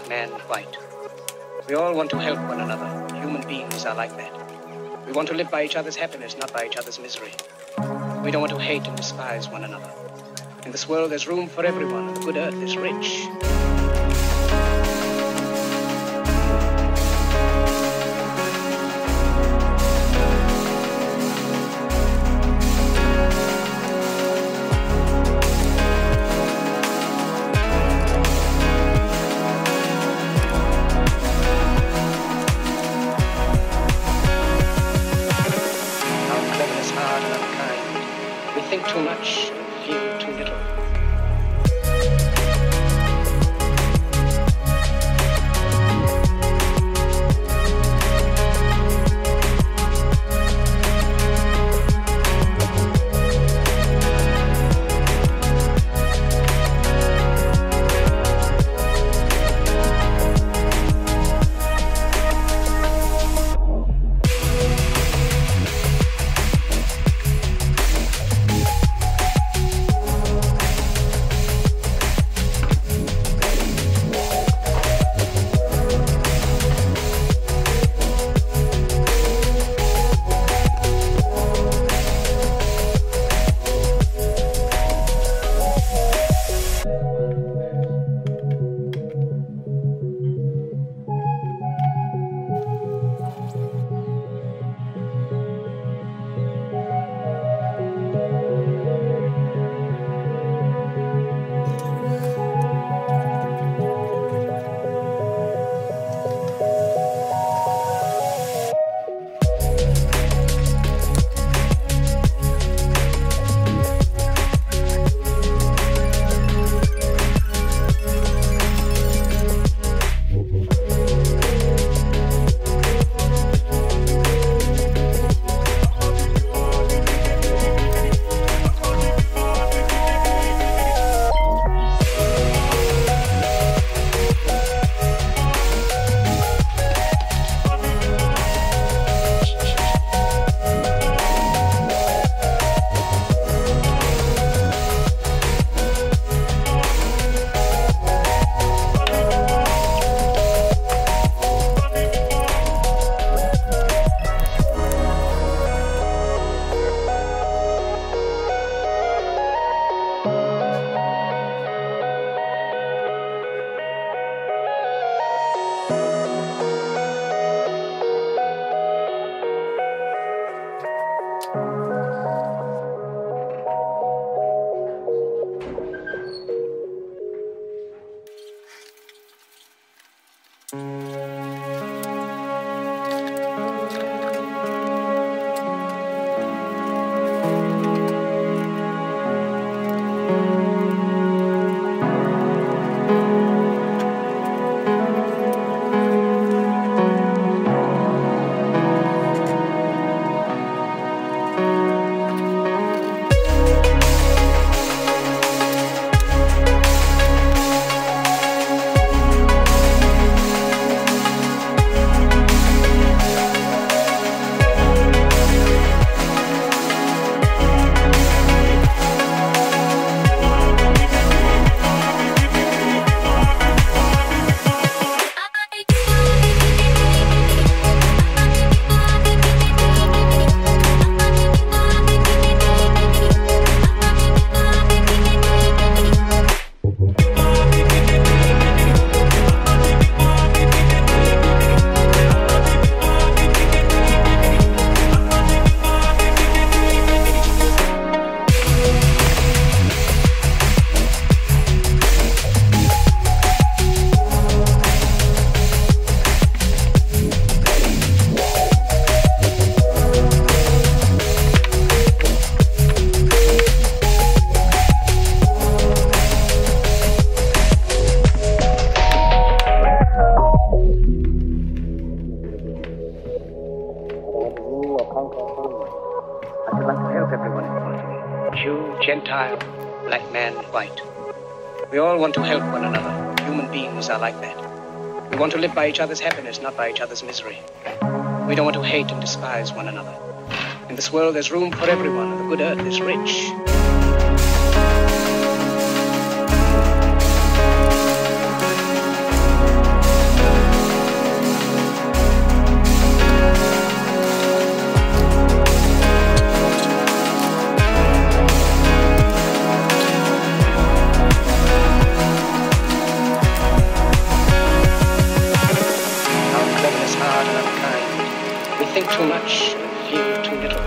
man and white. We all want to help one another. Human beings are like that. We want to live by each other's happiness, not by each other's misery. We don't want to hate and despise one another. In this world, there's room for everyone, and the good earth is rich. Think too much, feel too little. I would like to help everyone equally. Jew, Gentile, black man, white. We all want to help one another. Human beings are like that. We want to live by each other's happiness, not by each other's misery. We don't want to hate and despise one another. In this world, there's room for everyone, and the good earth is rich. think too much, you feel too little.